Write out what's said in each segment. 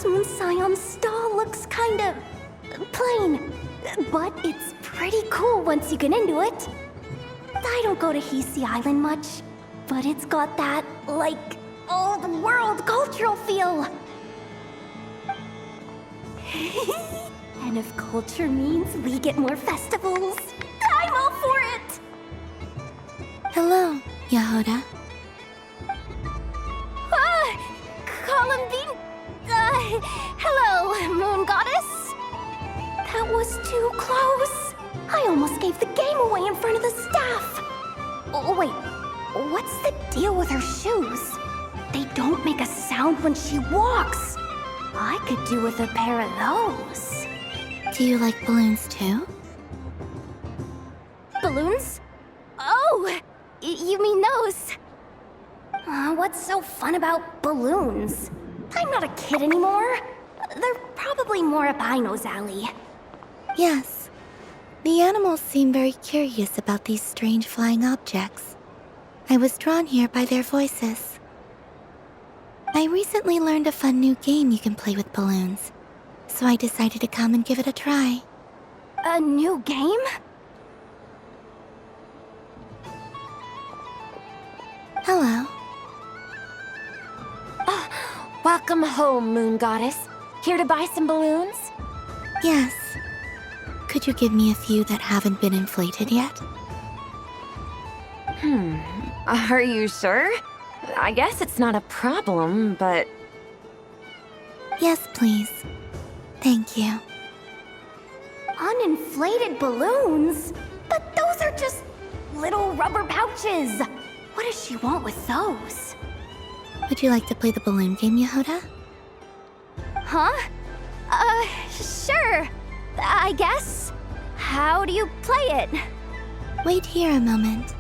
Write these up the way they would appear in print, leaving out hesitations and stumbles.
Moon Scion's stall looks kinda plain, but it's pretty cool once you get into it. I don't go to Hisi Island much, but it's got that, like, old world cultural feel. And if culture means we get more festivals, I'm all for it! Hello, Yehoda. Columbine... hello, Moon Goddess? That was too close. I almost gave the game away in front of the staff. Oh, wait, what's the deal with her shoes? They don't make a sound when she walks. I could do with a pair of those. Do you like balloons too? Balloons? Oh, you mean those? What's so fun about balloons? I'm not a kid anymore. They're probably more up Aino's alley. Yes. The animals seem very curious about these strange flying objects. I was drawn here by their voices. I recently learned a fun new game you can play with balloons, so I decided to come and give it a try. A new game? Hello. Welcome home, Moon Goddess. Here to buy some balloons? Yes. Could you give me a few that haven't been inflated yet? Are you sure? I guess it's not a problem, but... Yes, please. Thank you. Uninflated balloons? But those are just little rubber pouches. What does she want with those? Would you like to play the balloon game, Yehoda? Huh? Sure. I guess. How do you play it? Wait here a moment.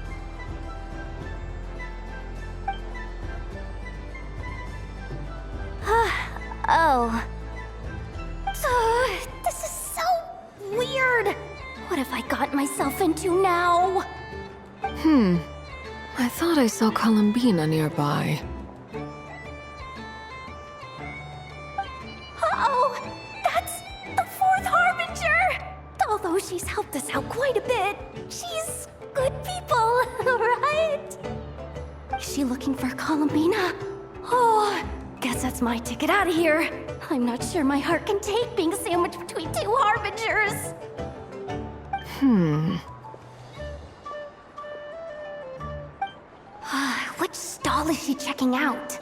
Oh. This is so weird. What have I got myself into now? I thought I saw Columbina nearby. Uh-oh! That's the fourth Harbinger! Although she's helped us out quite a bit, she's good people, right? Is she looking for Columbina? Oh, guess that's my ticket out of here. I'm not sure my heart can take being sandwiched between two Harbingers. Which stall is she checking out?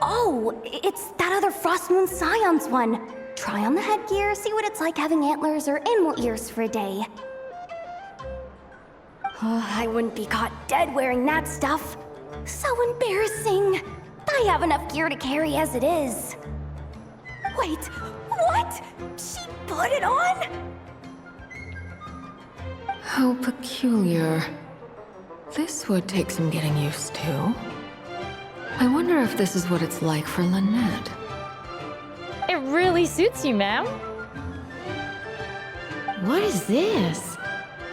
Oh, it's that other Frost Moon Scion's one. Try on the headgear, see what it's like having antlers or animal ears for a day. Oh, I wouldn't be caught dead wearing that stuff. So embarrassing. I have enough gear to carry as it is. Wait, what? She put it on? How peculiar. This would take some getting used to. I wonder if this is what it's like for Lynette. It really suits you, ma'am. What is this?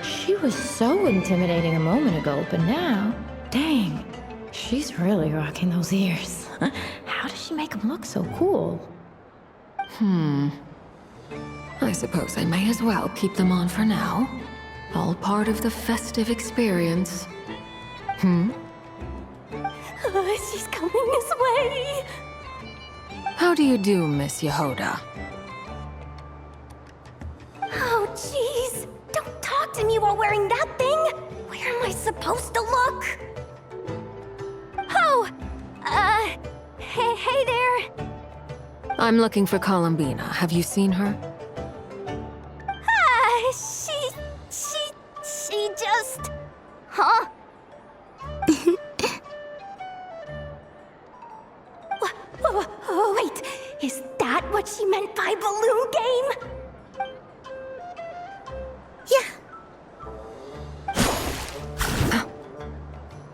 She was so intimidating a moment ago, but now, dang, she's really rocking those ears. How does she make them look so cool? I suppose I may as well keep them on for now. All part of the festive experience. She's coming this way. How do you do, Miss Yehoda? Oh, jeez. Don't talk to me while wearing that thing. Where am I supposed to look? Oh, hey there. I'm looking for Columbina. Have you seen her? She just... Huh? Wait, is that what she meant by balloon game? Yeah.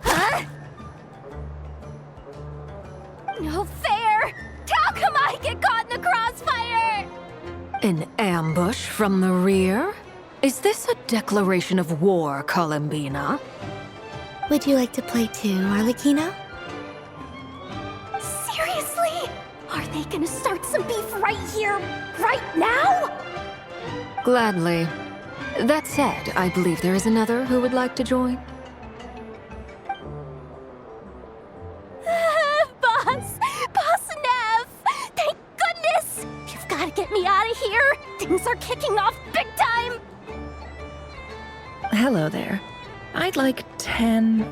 Huh? No fair! How come I get caught in the crossfire? An ambush from the rear? Is this a declaration of war, Columbina? Would you like to play too, Arlecchino? Seriously? Are they gonna start some beef right here, right now? Gladly. That said, I believe there is another who would like to join. Boss! Boss Nev! Thank goodness! You've gotta get me out of here! Things are kicking off big time! Hello there. I'd like 10...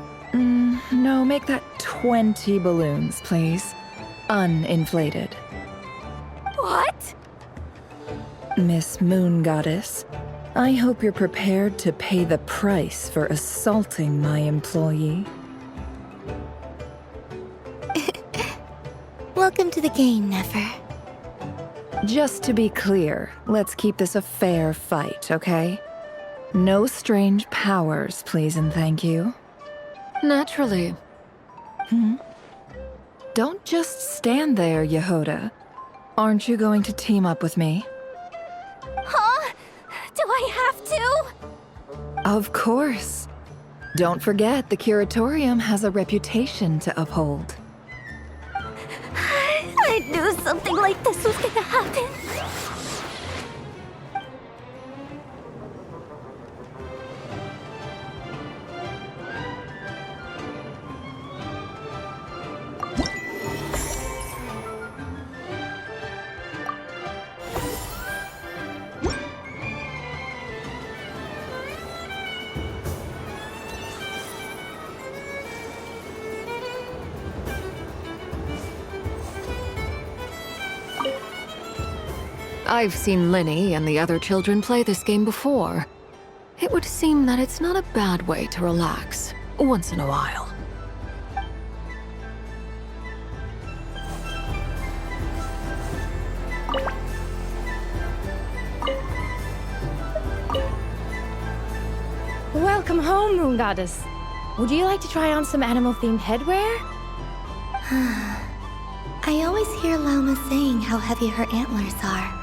no, make that 20 balloons, please. Uninflated. What? Miss Moon Goddess, I hope you're prepared to pay the price for assaulting my employee. Welcome to the game, Nefer. Just to be clear, let's keep this a fair fight, okay? No strange powers, please and thank you. Naturally. Don't just stand there, Yehoda. Aren't you going to team up with me? Huh? Do I have to? Of course. Don't forget, the Curatorium has a reputation to uphold. I knew something like this was gonna happen. I've seen Linny and the other children play this game before. It would seem that it's not a bad way to relax, once in a while. Welcome home, Moon Goddess. Would you like to try on some animal-themed headwear? I always hear Lauma saying how heavy her antlers are.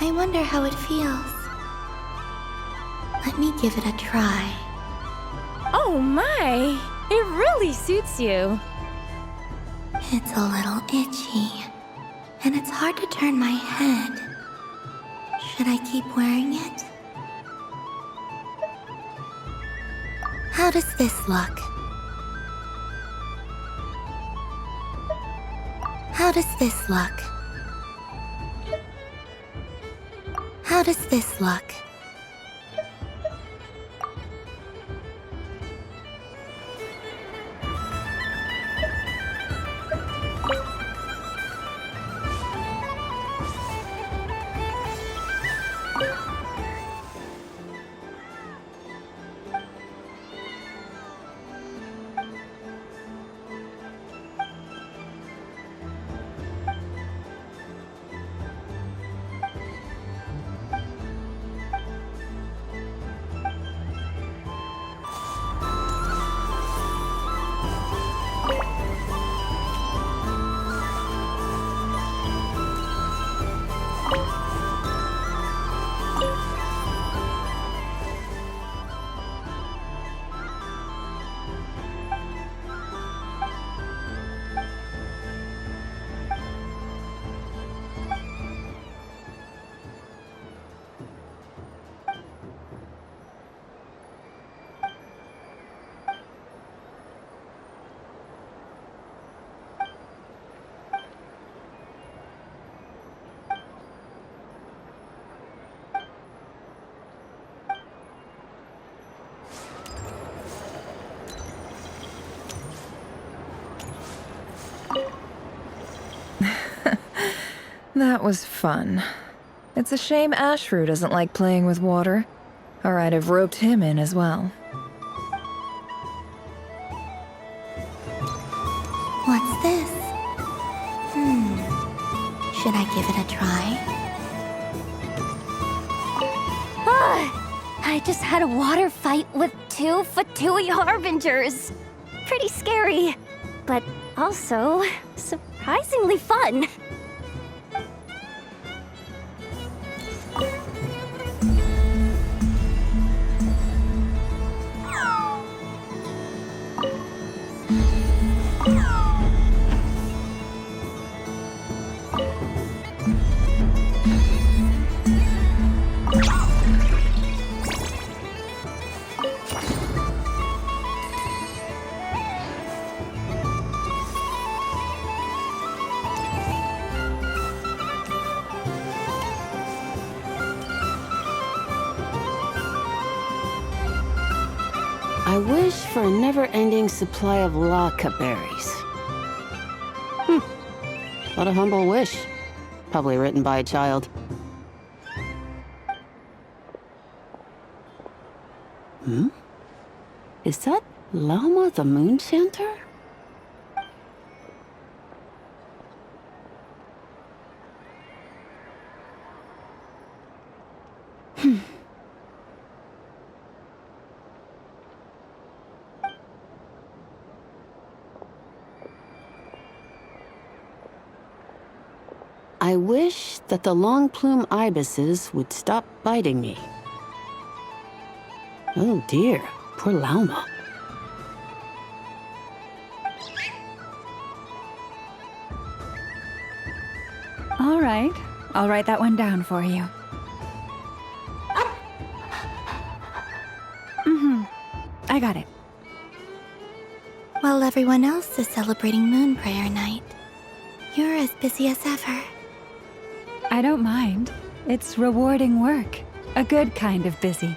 I wonder how it feels. Let me give it a try. Oh my! It really suits you. It's a little itchy, and it's hard to turn my head. Should I keep wearing it? How does this look? How does this look? How does this look? That was fun. It's a shame Ashru doesn't like playing with water, or I'd have roped him in as well. What's this? Should I give it a try? I just had a water fight with two Fatui Harbingers. Pretty scary, but also surprisingly fun. I wish for a never-ending supply of laka berries. What a humble wish. Probably written by a child. Is that Llama the Moon Chanter? I wish that the long-plume ibises would stop biting me. Oh dear, poor Llama. All right, I'll write that one down for you. I got it. While everyone else is celebrating Moon Prayer Night, you're as busy as ever. I don't mind. It's rewarding work. A good kind of busy.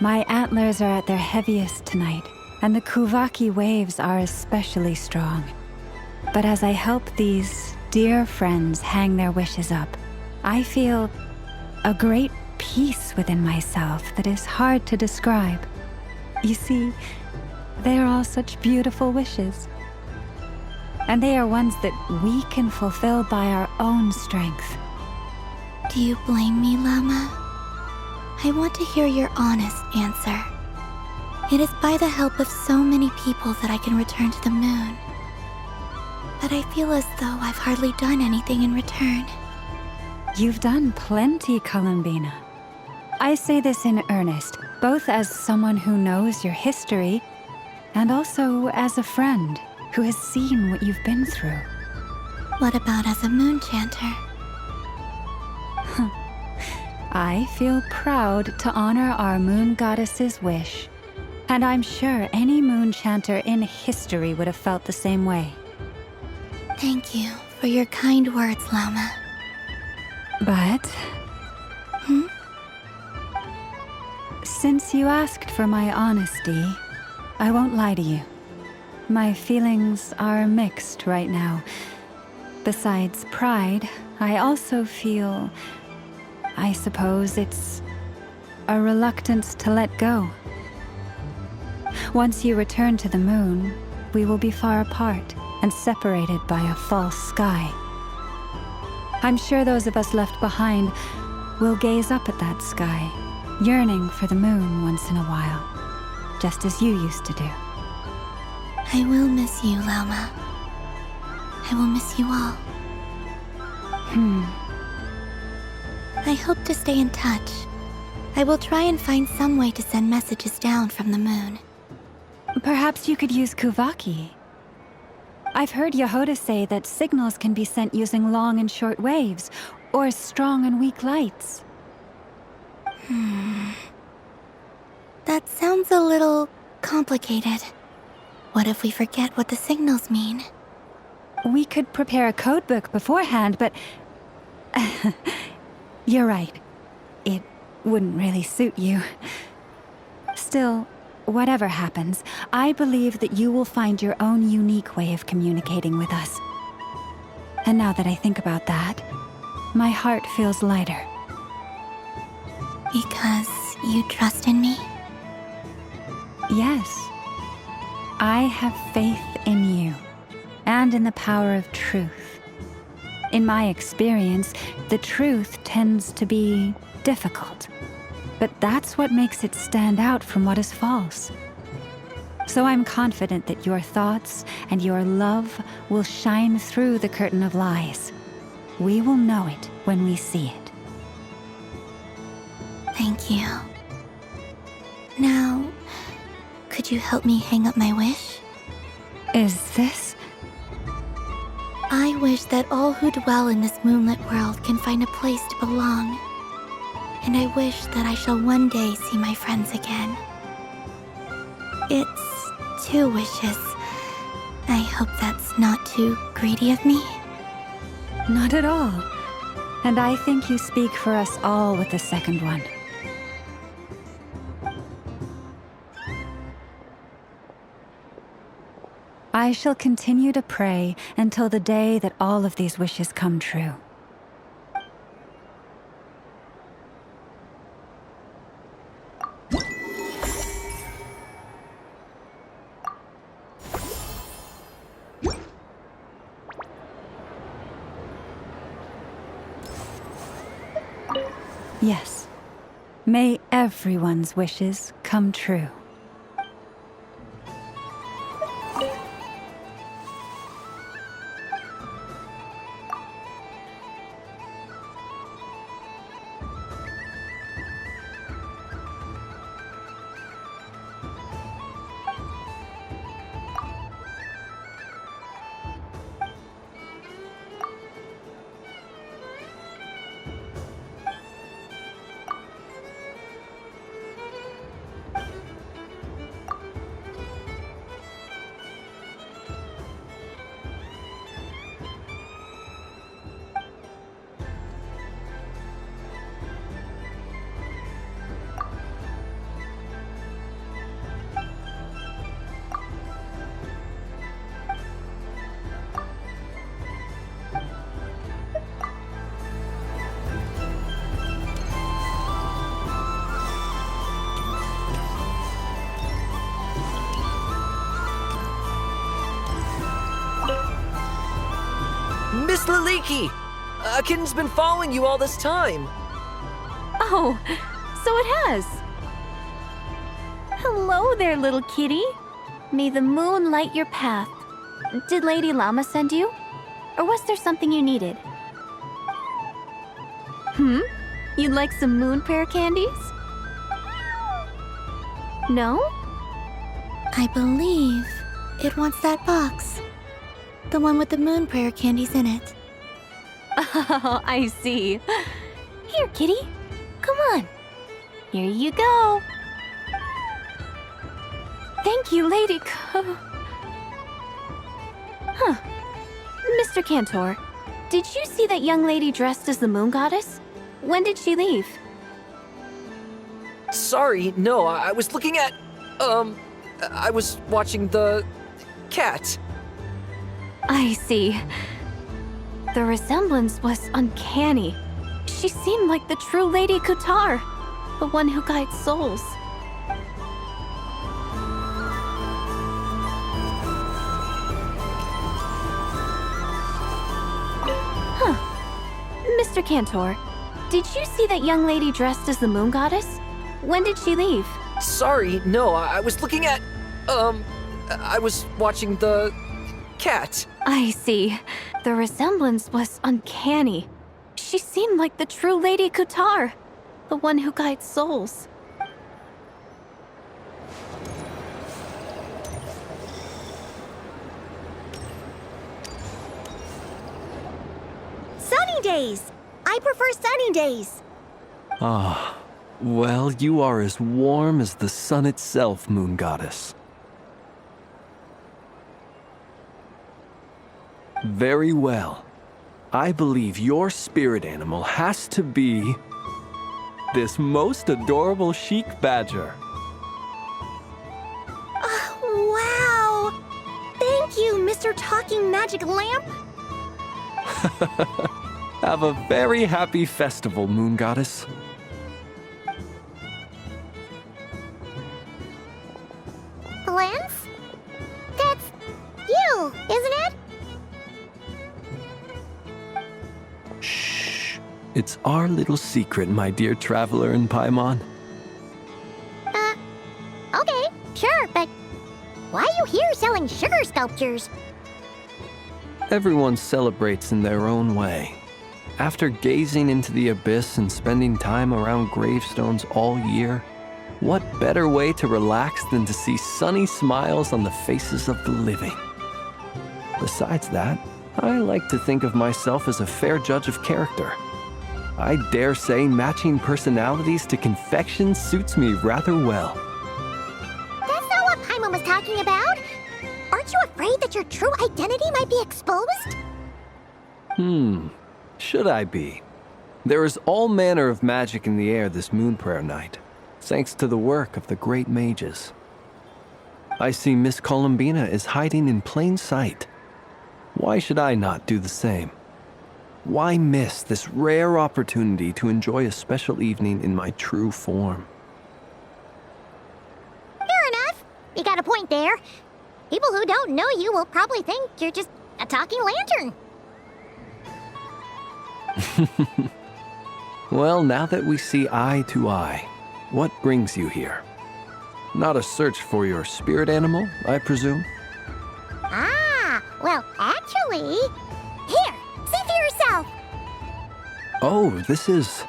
My antlers are at their heaviest tonight, and the Kuvaki waves are especially strong. But as I help these dear friends hang their wishes up, I feel a great peace within myself that is hard to describe. You see, they are all such beautiful wishes. And they are ones that we can fulfill by our own strength. Do you blame me, Llama? I want to hear your honest answer. It is by the help of so many people that I can return to the moon. But I feel as though I've hardly done anything in return. You've done plenty, Columbina. I say this in earnest, both as someone who knows your history, and also as a friend who has seen what you've been through. What about as a moon chanter? I feel proud to honor our moon goddess's wish, and I'm sure any moon chanter in history would have felt the same way. Thank you for your kind words, Llama. But... Since you asked for my honesty, I won't lie to you. My feelings are mixed right now. Besides pride, I also feel... I suppose it's a reluctance to let go. Once you return to the moon, we will be far apart and separated by a false sky. I'm sure those of us left behind will gaze up at that sky, yearning for the moon once in a while, just as you used to do. I will miss you, Llama. I will miss you all. I hope to stay in touch. I will try and find some way to send messages down from the moon. Perhaps you could use Kuvaki. I've heard Yehoda say that signals can be sent using long and short waves, or strong and weak lights. That sounds a little complicated. What if we forget what the signals mean? We could prepare a codebook beforehand, but... You're right. It wouldn't really suit you. Still, whatever happens, I believe that you will find your own unique way of communicating with us. And now that I think about that, my heart feels lighter. Because you trust in me? Yes. I have faith in you, and in the power of truth. In my experience, the truth tends to be difficult, but that's what makes it stand out from what is false. So I'm confident that your thoughts and your love will shine through the curtain of lies. We will know it when we see it. Thank you. Now, could you help me hang up my wish? Is this... I wish that all who dwell in this moonlit world can find a place to belong. And I wish that I shall one day see my friends again. It's 2 wishes. I hope that's not too greedy of me. Not at all. And I think you speak for us all with the second one. I shall continue to pray until the day that all of these wishes come true. Yes. May everyone's wishes come true. Miss Liliki! A kitten's been following you all this time. Oh, so it has. Hello there, little kitty. May the moon light your path. Did Lady Llama send you? Or was there something you needed? You'd like some moon prayer candies? No? I believe it wants that box. The one with the moon prayer candies in it. Oh, I see. Here, kitty. Come on. Here you go. Thank you, Lady Mr. Cantor, did you see that young lady dressed as the moon goddess? When did she leave? Sorry, no, I was looking at... I was watching the... cat. I see. The resemblance was uncanny. She seemed like the true Lady Kutar, the one who guides souls. Mr. Cantor, did you see that young lady dressed as the moon goddess? When did she leave? Sorry, no, I was looking at... I was watching the... cat. I see. The resemblance was uncanny. She seemed like the true Lady Kutar, the one who guides souls. Sunny days! I prefer sunny days. Ah, well, you are as warm as the sun itself, Moon Goddess. Very well. I believe your spirit animal has to be this most adorable chic badger. Wow! Thank you, Mr. Talking Magic Lamp. Have a very happy festival, Moon Goddess. Lance? That's you, isn't it? Shh. It's our little secret, my dear traveler in Paimon. Okay, sure, but why are you here selling sugar sculptures? Everyone celebrates in their own way. After gazing into the abyss and spending time around gravestones all year, what better way to relax than to see sunny smiles on the faces of the living? Besides that, I like to think of myself as a fair judge of character. I dare say matching personalities to confection suits me rather well. That's not what Paimon was talking about. Aren't you afraid that your true identity might be exposed? Should I be? There is all manner of magic in the air this moon prayer night, thanks to the work of the great mages. I see Miss Columbina is hiding in plain sight. Why should I not do the same? Why miss this rare opportunity to enjoy a special evening in my true form? Fair enough. You got a point there. People who don't know you will probably think you're just a talking lantern. Well, now that we see eye to eye, what brings you here? Not a search for your spirit animal, I presume? Ah, well, actually... Here, see for yourself. Oh, this is...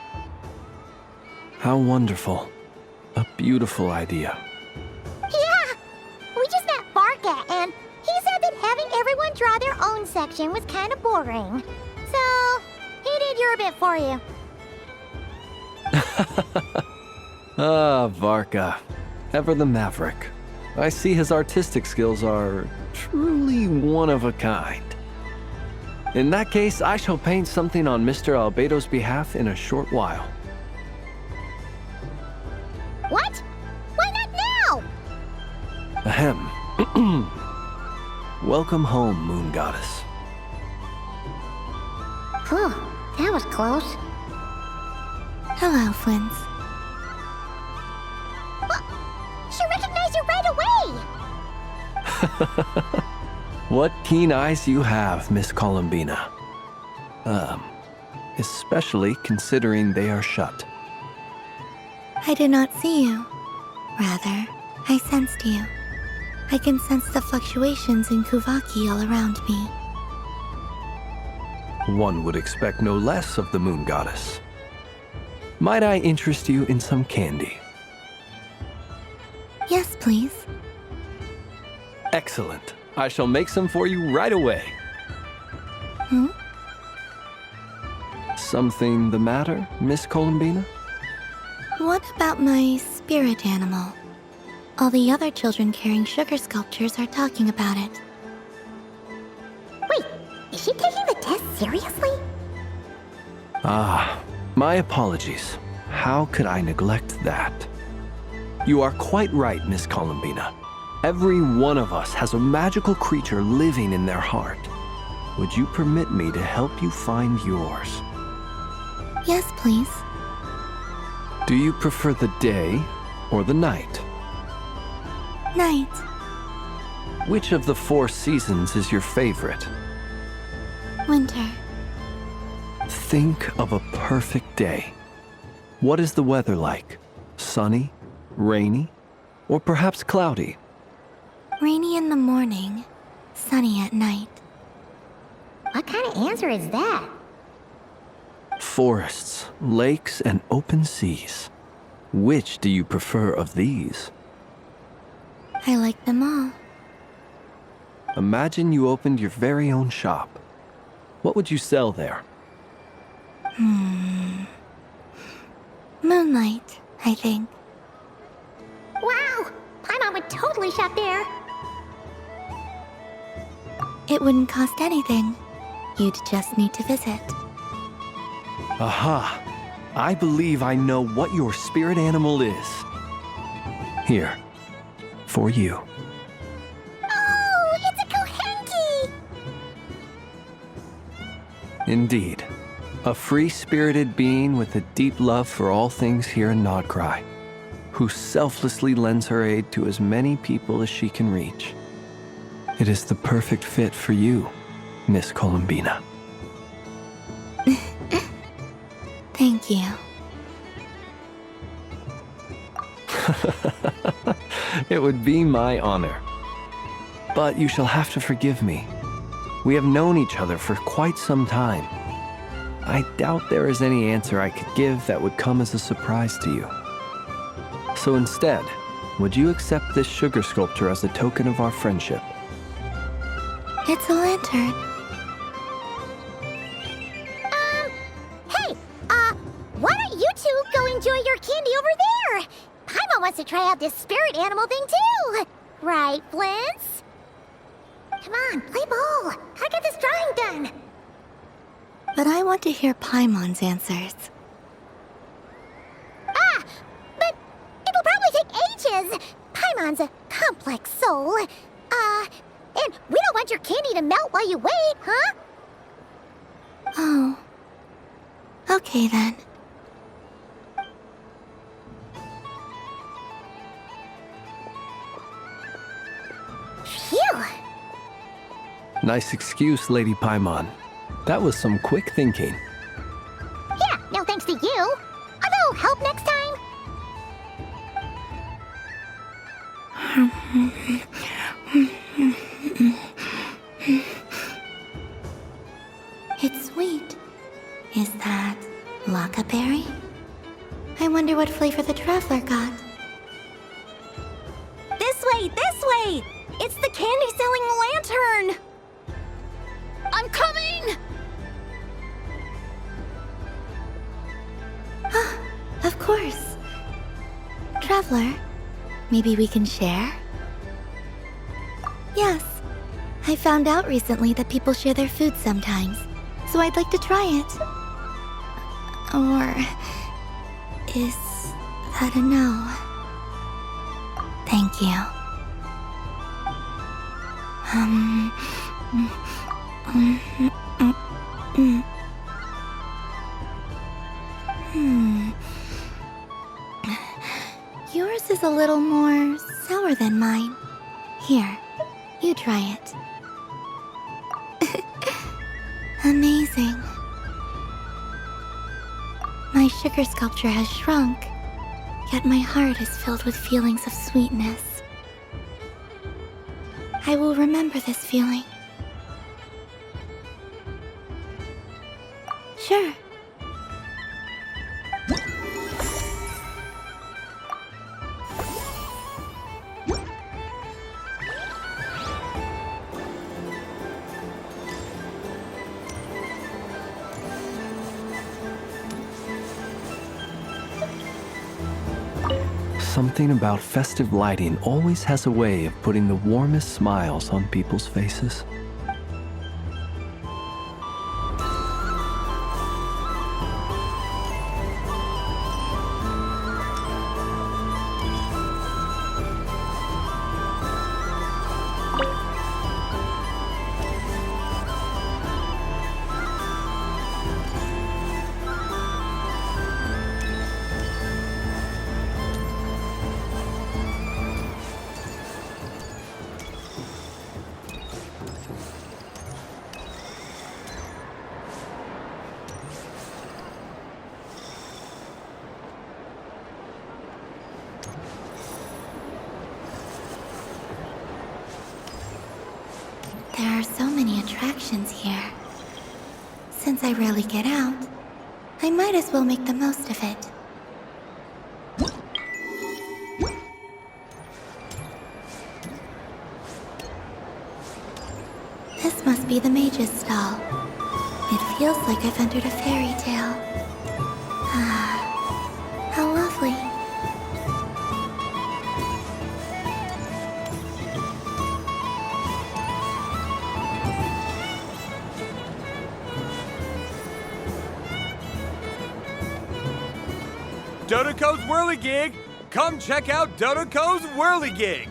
How wonderful. A beautiful idea. Yeah, we just met Barca, and he said that having everyone draw their own section was kind of boring. So, he did your bit for you. Ah, Varka. Ever the maverick. I see his artistic skills are truly one of a kind. In that case, I shall paint something on Mr. Albedo's behalf in a short while. What? Why not now? Ahem. Welcome home, Moon Goddess. Whew, that was close. Hello, Flint. She recognized you right away! What keen eyes you have, Miss Columbina. Especially considering they are shut. I did not see you. Rather, I sensed you. I can sense the fluctuations in Kuvaki all around me. One would expect no less of the Moon Goddess. Might I interest you in some candy? Yes, please. Excellent. I shall make some for you right away. Hmm? Something the matter, Miss Columbina? What about my spirit animal? All the other children carrying sugar sculptures are talking about it. Wait, is she taking the test seriously? Ah, my apologies. How could I neglect that? You are quite right, Miss Columbina. Every one of us has a magical creature living in their heart. Would you permit me to help you find yours? Yes, please. Do you prefer the day or the night? Night. Which of the 4 seasons is your favorite? Winter. Think of a perfect day. What is the weather like? Sunny, rainy, or perhaps cloudy? Rainy in the morning, sunny at night. What kind of answer is that? Forests, lakes, and open seas. Which do you prefer of these? I like them all. Imagine you opened your very own shop. What would you sell there? Moonlight, I think. Wow! Paimon would totally shop there. It wouldn't cost anything. You'd just need to visit. Aha! I believe I know what your spirit animal is. Here, for you. Oh, it's a Kohenki! Indeed. A free-spirited being with a deep love for all things here in Nodcry, who selflessly lends her aid to as many people as she can reach. It is the perfect fit for you, Miss Columbina. Thank you. It would be my honor. But you shall have to forgive me. We have known each other for quite some time. I doubt there is any answer I could give that would come as a surprise to you. So instead, would you accept this sugar sculpture as a token of our friendship? It's a lantern. Hey, why don't you two go enjoy your candy over there? Paimon wants to try out this spirit animal thing too. Right, Flint's? Come on, play ball. I got this drawing done. But I want to hear Paimon's answers. Ah, but it'll probably take ages. Paimon's a complex soul. And we don't want your candy to melt while you wait, huh? Oh. Okay then. Phew! Nice excuse, Lady Paimon. That was some quick thinking. Yeah, no thanks to you. Although, help next time. It's sweet. Is that Laka berry? I wonder what flavor the traveler got. This way, this way! It's the candy-selling lantern! I'm coming! Ah, of course. Traveler, maybe we can share? Yes. I found out recently that people share their food sometimes, so I'd like to try it. Or is that a no? Thank you. Yours is a little more sour than mine. Here, you try it. Amazing. My sugar sculpture has shrunk, yet my heart is filled with feelings of sweetness. I will remember this feeling. Sure. Something about festive lighting always has a way of putting the warmest smiles on people's faces. There are so many attractions here. Since I rarely get out, I might as well make the most of it. This must be the mage's stall. It feels like I've entered a fairy tale. Ah, how lovely. Dodoco's Whirligig! Come check out Dodoco's Whirligig!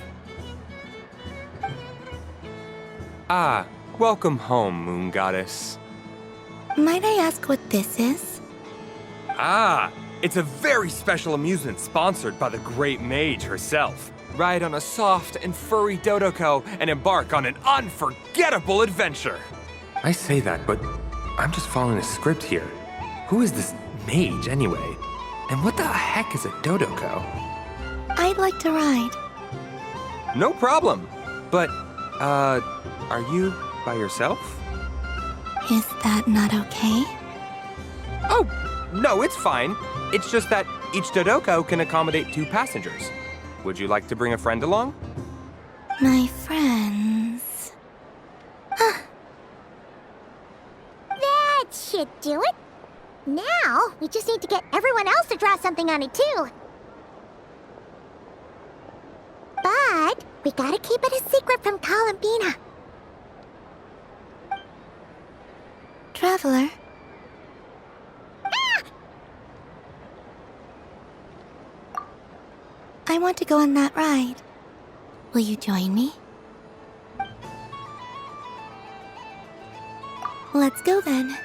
Ah, welcome home, Moon Goddess. Might I ask what this is? Ah, it's a very special amusement sponsored by the great mage herself. Ride on a soft and furry Dodoco and embark on an unforgettable adventure. I say that, but I'm just following a script here. Who is this mage, anyway? And what the heck is a Dodoco? I'd like to ride. No problem. But, are you by yourself? Is that not okay? Oh, no, it's fine. It's just that each Dodoco can accommodate 2 passengers. Would you like to bring a friend along? My friends. That should do it. Now, we just need to get everyone else to draw something on it, too. But we gotta keep it a secret from Columbina. Traveler. Ah! I want to go on that ride. Will you join me? Let's go then.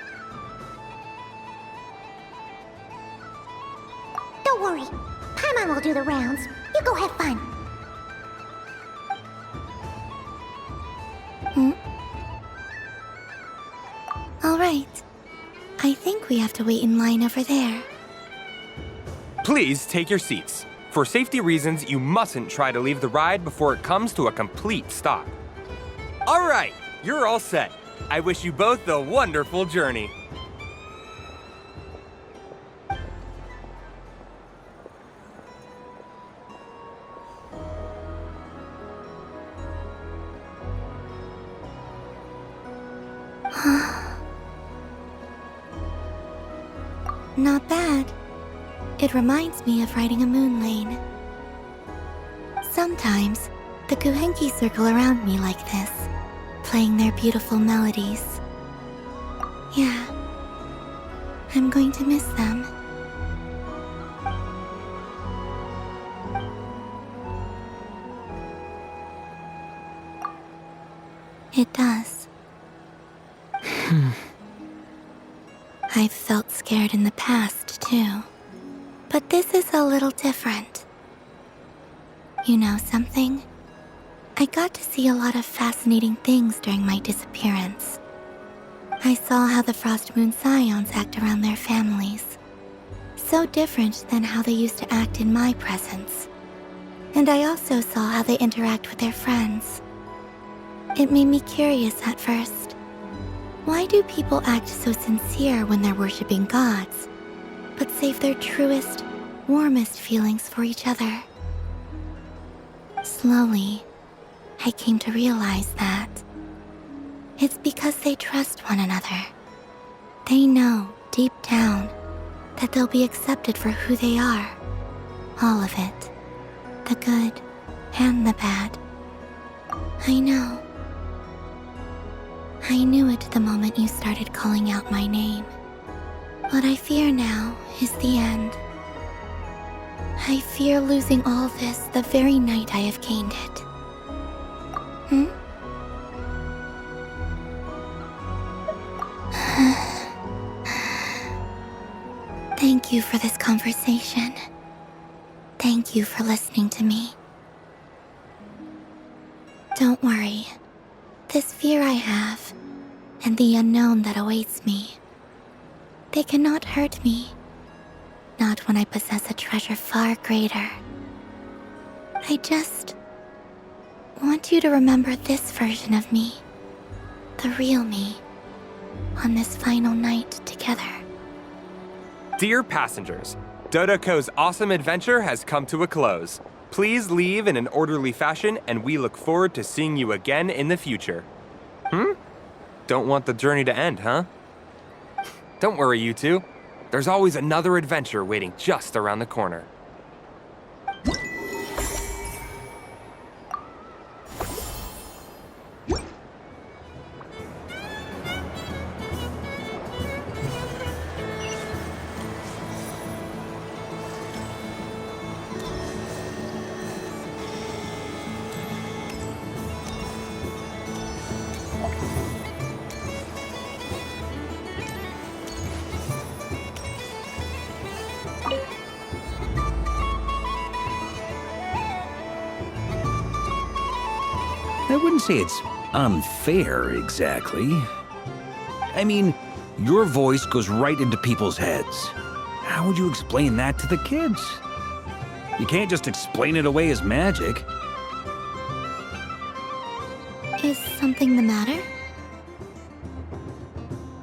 Don't worry. Paimon will do the rounds. You go have fun. All right. I think we have to wait in line over there. Please take your seats. For safety reasons, you mustn't try to leave the ride before it comes to a complete stop. All right, you're all set. I wish you both a wonderful journey. Not bad. It reminds me of riding a moon lane. Sometimes, the Kuhenki circle around me like this, playing their beautiful melodies. Yeah, I'm going to miss them. It does. I've felt scared in the past, too. But this is a little different. You know something? I got to see a lot of fascinating things during my disappearance. I saw how the Frost Moon Scions act around their families. So different than how they used to act in my presence. And I also saw how they interact with their friends. It made me curious at first. Why do people act so sincere when they're worshipping gods, but save their truest, warmest feelings for each other? Slowly, I came to realize that it's because they trust one another. They know, deep down, that they'll be accepted for who they are. All of it. The good and the bad. I know. I knew it the moment you started calling out my name. What I fear now is the end. I fear losing all this the very night I have gained it. Thank you for this conversation. Thank you for listening to me. Don't worry. This fear I have, and the unknown that awaits me, they cannot hurt me. Not when I possess a treasure far greater. I just want you to remember this version of me, the real me, on this final night together. Dear passengers, Dodoko's awesome adventure has come to a close. Please leave in an orderly fashion, and we look forward to seeing you again in the future. Don't want the journey to end, huh? Don't worry, you two. There's always another adventure waiting just around the corner. I wouldn't say it's unfair, exactly. I mean, your voice goes right into people's heads. How would you explain that to the kids? You can't just explain it away as magic. Is something the matter?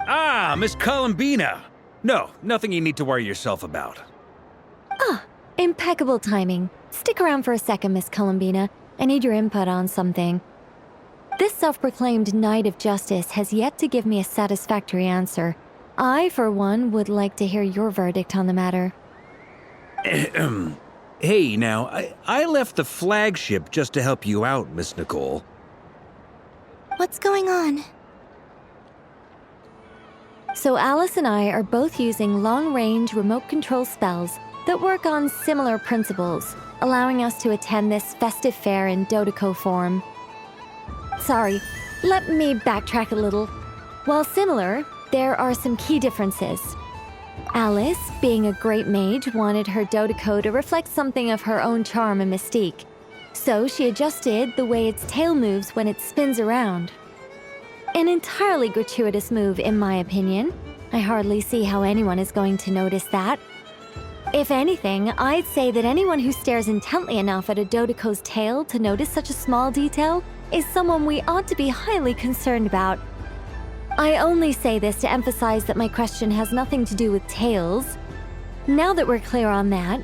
Ah, Miss Columbina! No, nothing you need to worry yourself about. Impeccable timing. Stick around for a second, Miss Columbina. I need your input on something. This self-proclaimed Knight of Justice has yet to give me a satisfactory answer. I, for one, would like to hear your verdict on the matter. Hey, now, I left the flagship just to help you out, Miss Nicole. What's going on? So Alice and I are both using long-range remote control spells that work on similar principles. allowing us to attend this festive fair in Dodeko form. Sorry, let me backtrack a little. While similar, there are some key differences. Alice, being a great mage, wanted her Dodeko to reflect something of her own charm and mystique. So she adjusted the way its tail moves when it spins around. An entirely gratuitous move, in my opinion. I hardly see how anyone is going to notice that. If anything, I'd say that anyone who stares intently enough at a Dodeko's tail to notice such a small detail is someone we ought to be highly concerned about. I only say this to emphasize that my question has nothing to do with tails. Now that we're clear on that,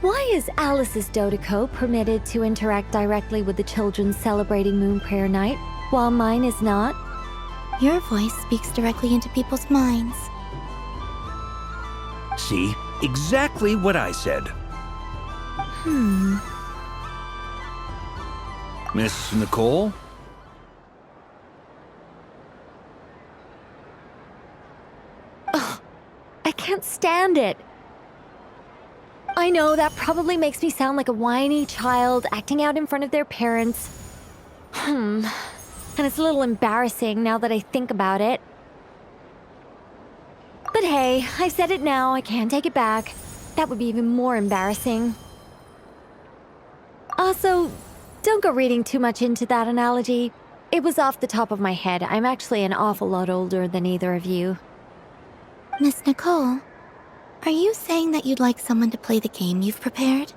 why is Alice's Dodeko permitted to interact directly with the children celebrating Moon Prayer Night, while mine is not? Your voice speaks directly into people's minds. See? Exactly what I said. Miss Nicole? I can't stand it. I know that probably makes me sound like a whiny child acting out in front of their parents. And it's a little embarrassing now that I think about it. But hey, I've said it now, I can't take it back. That would be even more embarrassing. Also, don't go reading too much into that analogy. It was off the top of my head. I'm actually an awful lot older than either of you. Miss Nicole, are you saying that you'd like someone to play the game you've prepared?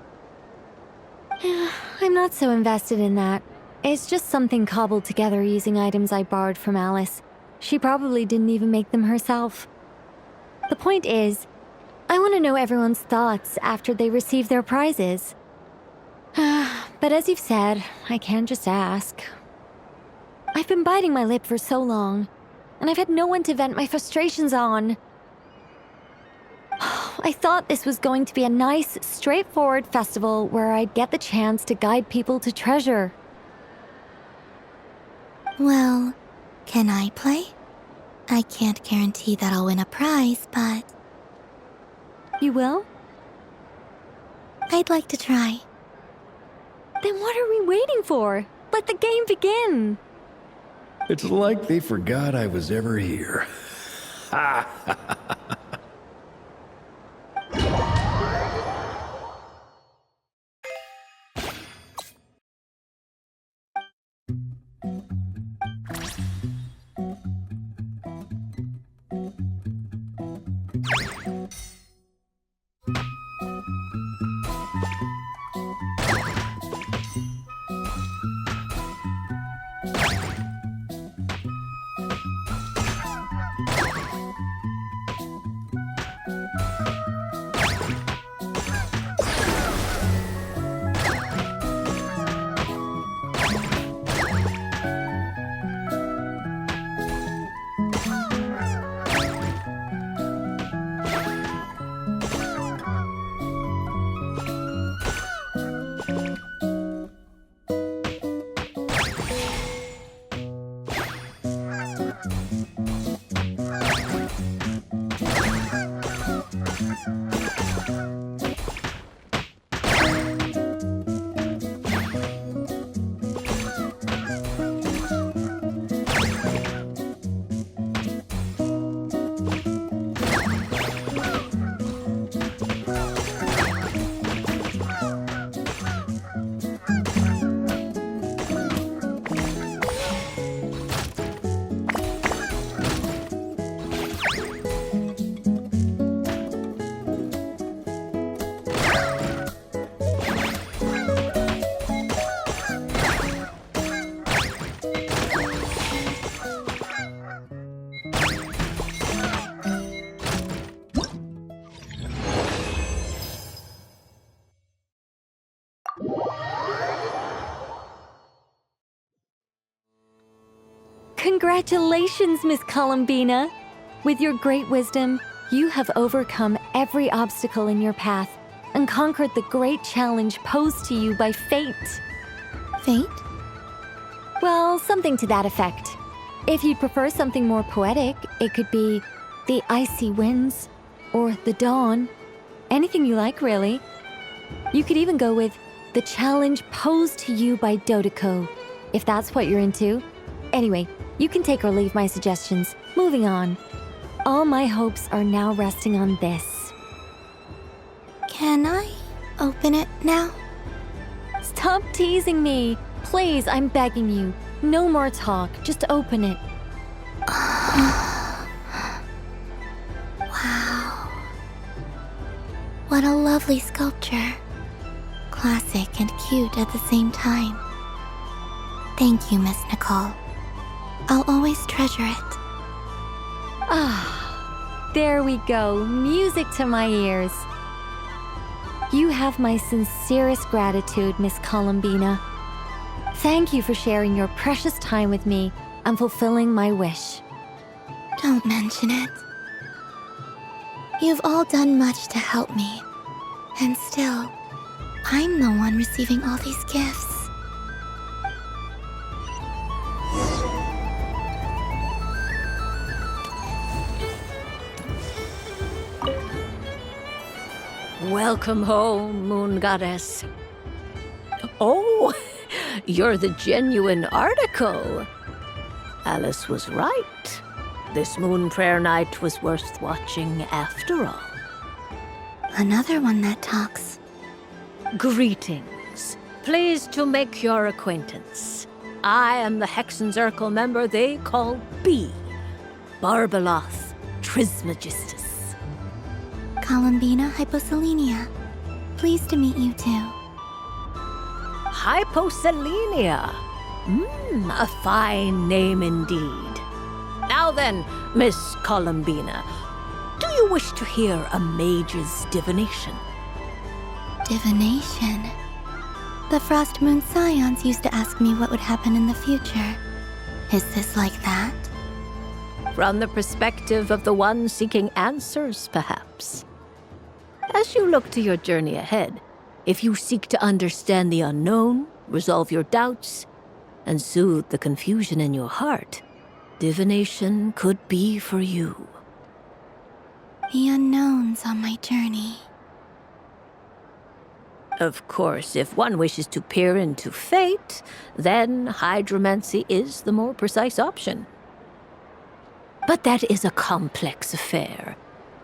I'm not so invested in that. It's just something cobbled together using items I borrowed from Alice. She probably didn't even make them herself. The point is, I want to know everyone's thoughts after they receive their prizes. But as you've said, I can't just ask. I've been biting my lip for so long, and I've had no one to vent my frustrations on. I thought this was going to be a nice, straightforward festival where I'd get the chance to guide people to treasure. Well, can I play? I can't guarantee that I'll win a prize, but... You will? I'd like to try. Then what are we waiting for? Let the game begin! It's like they forgot I was ever here. Ha! Congratulations, Miss Columbina! With your great wisdom, you have overcome every obstacle in your path and conquered the great challenge posed to you by fate. Fate? Well, something to that effect. If you'd prefer something more poetic, it could be the icy winds or the dawn. Anything you like, really. You could even go with the challenge posed to you by Dodoko, if that's what you're into. Anyway, you can take or leave my suggestions. Moving on. All my hopes are now resting on this. Can I open it now? Stop teasing me. Please, I'm begging you. No more talk. Just open it. Wow. What a lovely sculpture. Classic and cute at the same time. Thank you, Miss Nicole. I'll always treasure it. Ah, there we go. Music to my ears. You have my sincerest gratitude, Miss Columbina. Thank you for sharing your precious time with me and fulfilling my wish. Don't mention it. You've all done much to help me. And still, I'm the one receiving all these gifts. Welcome home, Moon Goddess. Oh, you're the genuine article. Alice was right. This moon prayer night was worth watching after all. Another one that talks. Greetings. Pleased to make your acquaintance. I am the Hexenzirkel member they call B. Barbeloth Trismegistus. Columbina Hyposelenia. Pleased to meet you too. Hyposelenia. A fine name indeed. Now then, Miss Columbina, do you wish to hear a mage's divination? Divination? The Frost Moon Scions used to ask me what would happen in the future. Is this like that? From the perspective of the one seeking answers, perhaps. As you look to your journey ahead, if you seek to understand the unknown, resolve your doubts, and soothe the confusion in your heart, divination could be for you. The unknowns on my journey. Of course, if one wishes to peer into fate, then hydromancy is the more precise option. But that is a complex affair,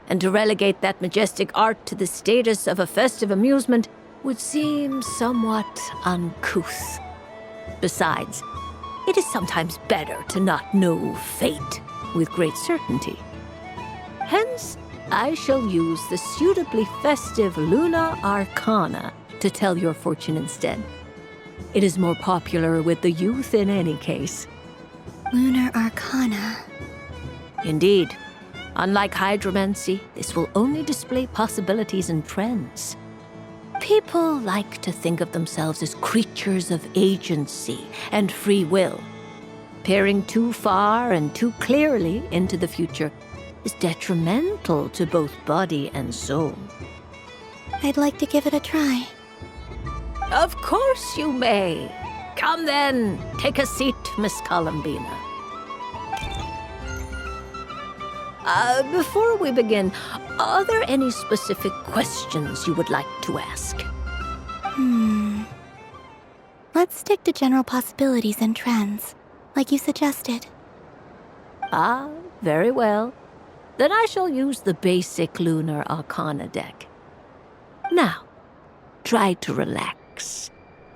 and to relegate that majestic art to the status of a festive amusement would seem somewhat uncouth. Besides, it is sometimes better to not know fate with great certainty. Hence, I shall use the suitably festive Luna Arcana to tell your fortune instead. It is more popular with the youth in any case. Lunar Arcana. Indeed. Unlike hydromancy, this will only display possibilities and trends. People like to think of themselves as creatures of agency and free will. Peering too far and too clearly into the future is detrimental to both body and soul. I'd like to give it a try. Of course you may. Come then, take a seat, Miss Columbina. Before we begin, are there any specific questions you would like to ask? Let's stick to general possibilities and trends, like you suggested. Ah, very well. Then I shall use the basic Lunar Arcana deck. Now, try to relax.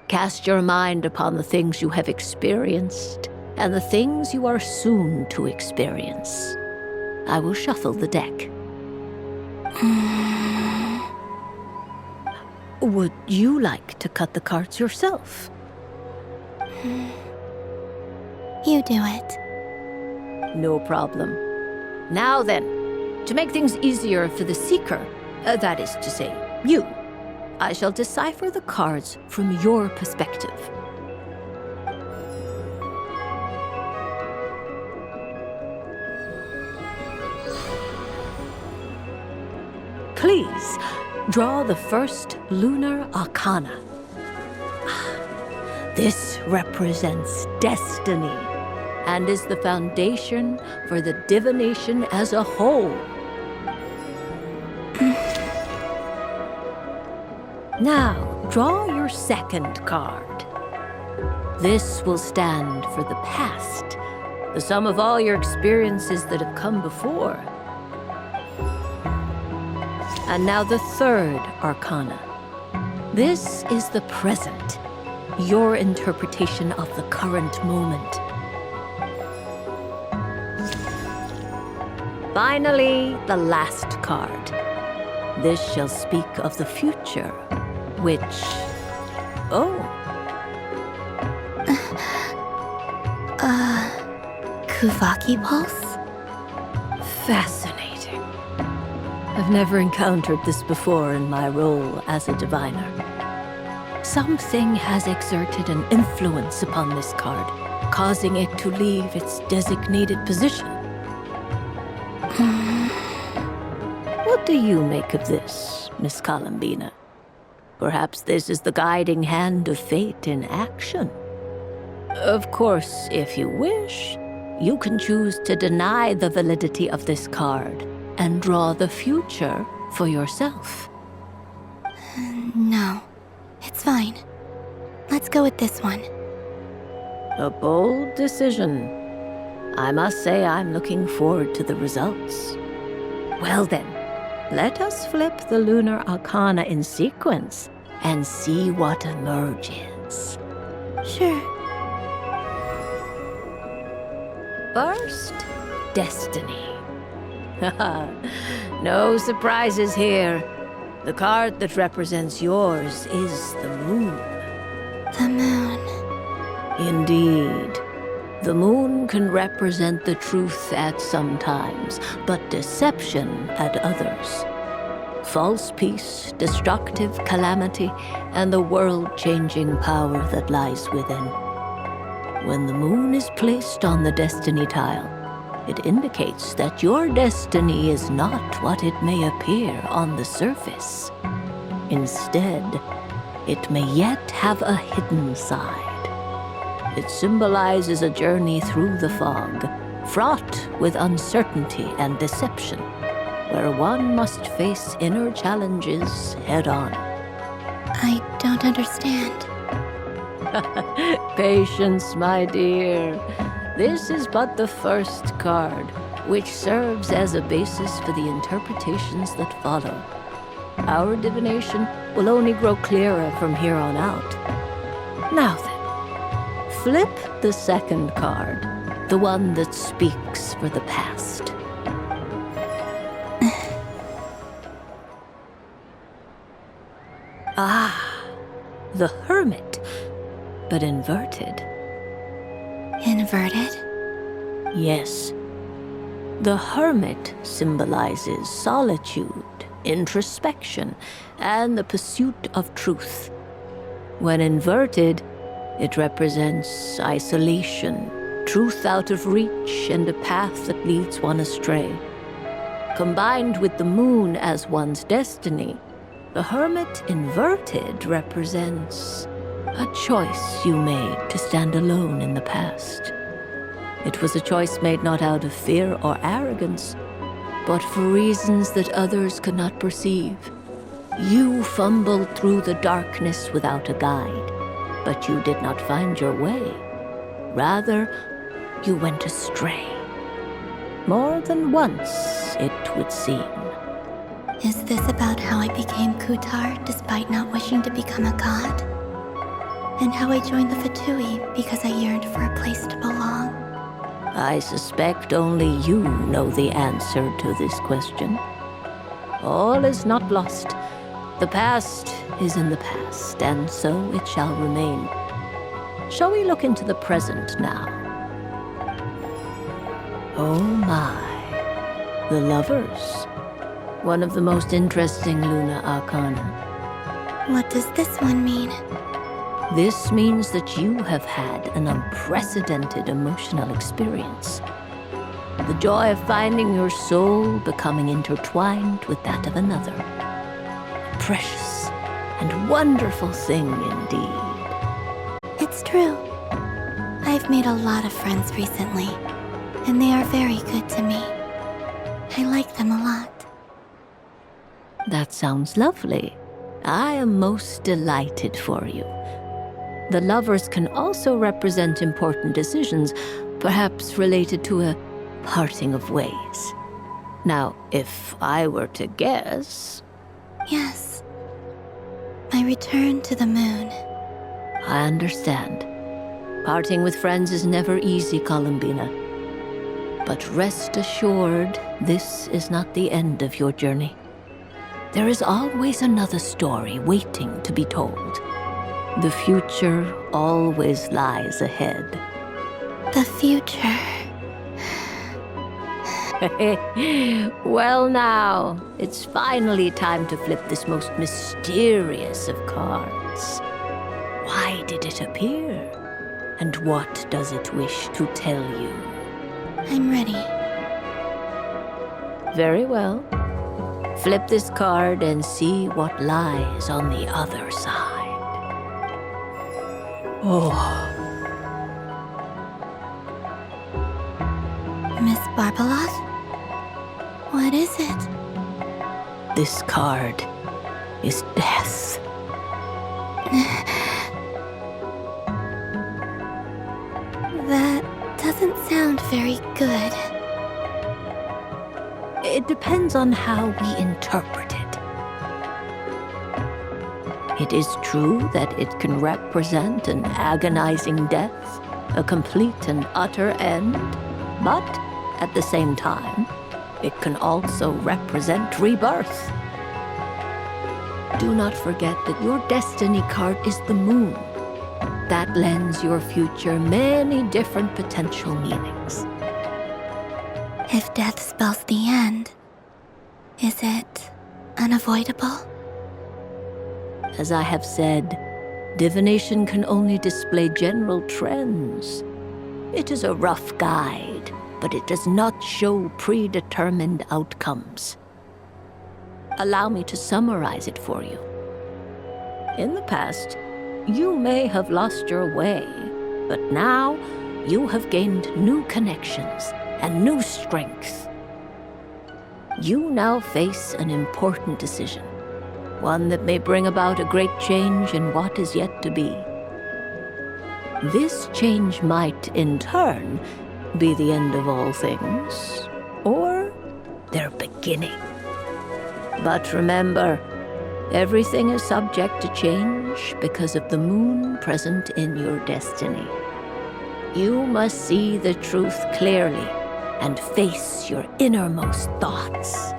Cast your mind upon the things you have experienced and the things you are soon to experience. I will shuffle the deck. Would you like to cut the cards yourself? You do it. No problem. Now then, to make things easier for the seeker, that is to say, you, I shall decipher the cards from your perspective. Please, draw the first Lunar Arcana. This represents destiny and is the foundation for the divination as a whole. Now, draw your second card. This will stand for the past, the sum of all your experiences that have come before. And now the third arcana. This is the present, your interpretation of the current moment. Finally, the last card. This shall speak of the future, which... Oh. Kuvaki Pulse? Fascinating. I've never encountered this before in my role as a diviner. Something has exerted an influence upon this card, causing it to leave its designated position. What do you make of this, Miss Columbina? Perhaps this is the guiding hand of fate in action. Of course, if you wish, you can choose to deny the validity of this card and draw the future for yourself. No, it's fine. Let's go with this one. A bold decision. I must say I'm looking forward to the results. Well then, let us flip the lunar arcana in sequence and see what emerges. Sure. First, destiny. No surprises here. The card that represents yours is the moon. The moon. Indeed. The moon can represent the truth at some times, but deception at others. False peace, destructive calamity, and the world-changing power that lies within. When the moon is placed on the destiny tile, it indicates that your destiny is not what it may appear on the surface. Instead, it may yet have a hidden side. It symbolizes a journey through the fog, fraught with uncertainty and deception, where one must face inner challenges head-on. I don't understand. Patience, my dear. This is but the first card, which serves as a basis for the interpretations that follow. Our divination will only grow clearer from here on out. Now then, flip the second card, the one that speaks for the past. The Hermit, but inverted. Inverted? Yes. The Hermit symbolizes solitude, introspection, and the pursuit of truth. When inverted, it represents isolation, truth out of reach, and a path that leads one astray. Combined with the moon as one's destiny, the Hermit inverted represents a choice you made to stand alone in the past. It was a choice made not out of fear or arrogance, but for reasons that others could not perceive. You fumbled through the darkness without a guide, but you did not find your way. Rather, you went astray. More than once, it would seem. Is this about how I became Kutar despite not wishing to become a god? And how I joined the Fatui because I yearned for a place to belong? I suspect only you know the answer to this question. All is not lost. The past is in the past, and so it shall remain. Shall we look into the present now? Oh my. The Lovers. One of the most interesting Luna Arcana. What does this one mean? This means that you have had an unprecedented emotional experience. The joy of finding your soul becoming intertwined with that of another. A precious and wonderful thing indeed. It's true. I've made a lot of friends recently, and they are very good to me. I like them a lot. That sounds lovely. I am most delighted for you. The lovers can also represent important decisions, perhaps related to a parting of ways. Now, if I were to guess... Yes. My return to the moon. I understand. Parting with friends is never easy, Columbina. But rest assured, this is not the end of your journey. There is always another story waiting to be told. The future always lies ahead. The future. Well now, it's finally time to flip this most mysterious of cards. Why did it appear? And what does it wish to tell you? I'm ready. Very well. Flip this card and see what lies on the other side. Oh. Miss Barbeloth? What is it? This card is death. That doesn't sound very good. It depends on how we interpret it. It is true that it can represent an agonizing death, a complete and utter end, but at the same time, it can also represent rebirth. Do not forget that your destiny card is the moon. That lends your future many different potential meanings. If death spells the end, is it unavoidable? As I have said, divination can only display general trends. It is a rough guide, but it does not show predetermined outcomes. Allow me to summarize it for you. In the past, you may have lost your way, but now you have gained new connections and new strength. You now face an important decision, one that may bring about a great change in what is yet to be. This change might, in turn, be the end of all things, or their beginning. But remember, everything is subject to change because of the moon present in your destiny. You must see the truth clearly and face your innermost thoughts.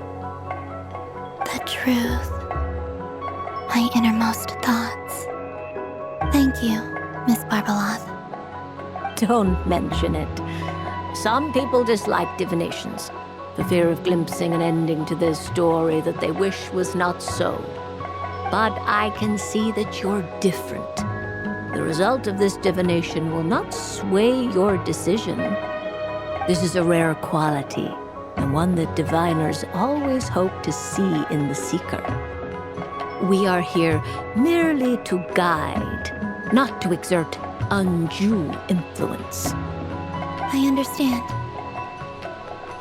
The truth. My innermost thoughts. Thank you, Miss Barbeloth. Don't mention it. Some people dislike divinations, for fear of glimpsing an ending to their story that they wish was not so. But I can see that you're different. The result of this divination will not sway your decision. This is a rare quality, and one that diviners always hope to see in the seeker. We are here merely to guide, not to exert undue influence. I understand.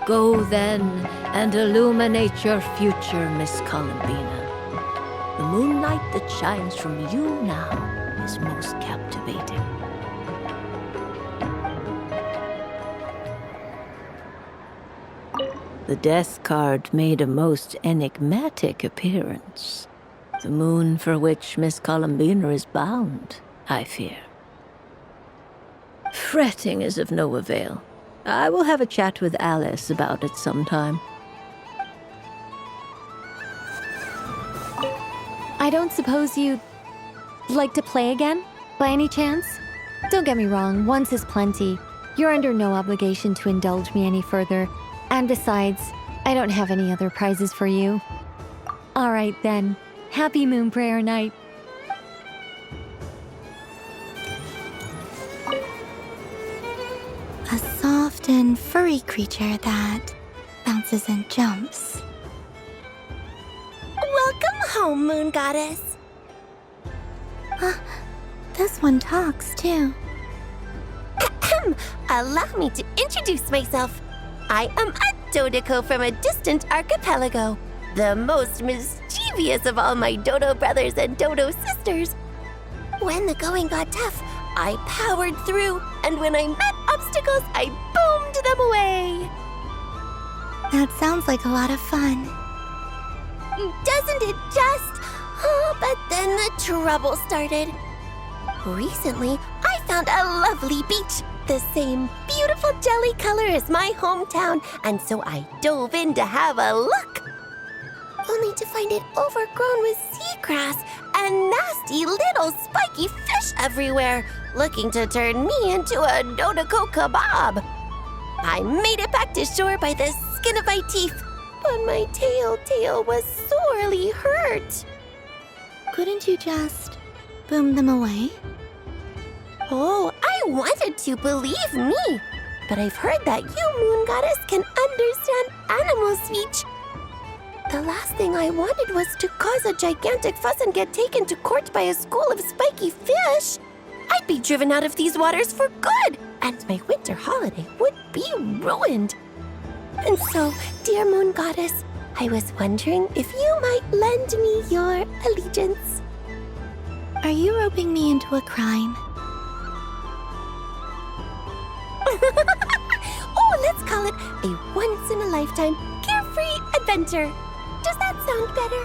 Go then and illuminate your future, Miss Columbina. The moonlight that shines from you now is most captivating. The death card made a most enigmatic appearance. The moon for which Miss Columbina is bound, I fear. Fretting is of no avail. I will have a chat with Alice about it sometime. I don't suppose you'd like to play again, by any chance? Don't get me wrong, once is plenty. You're under no obligation to indulge me any further. And besides, I don't have any other prizes for you. All right then. Happy Moon Prayer Night. A soft and furry creature that bounces and jumps. Welcome home, Moon Goddess. This one talks too. Allow me to introduce myself. I am a Dodico from a distant archipelago, the most mischievous envious of all my dodo brothers and dodo sisters. When the going got tough, I powered through, and when I met obstacles, I boomed them away. That sounds like a lot of fun. Doesn't it just? Oh, but then the trouble started. Recently, I found a lovely beach, the same beautiful jelly color as my hometown, and so I dove in to have a look. Only to find it overgrown with seagrass and nasty little spiky fish everywhere, looking to turn me into a Dodoko kebab. I made it back to shore by the skin of my teeth, but my tail was sorely hurt. Couldn't you just boom them away? Oh, I wanted to, believe me. But I've heard that you, Moon Goddess, can understand animal speech. The last thing I wanted was to cause a gigantic fuss and get taken to court by a school of spiky fish. I'd be driven out of these waters for good, and my winter holiday would be ruined. And so, dear Moon Goddess, I was wondering if you might lend me your allegiance. Are you roping me into a crime? Oh, let's call it a once-in-a-lifetime carefree adventure. Does that sound better?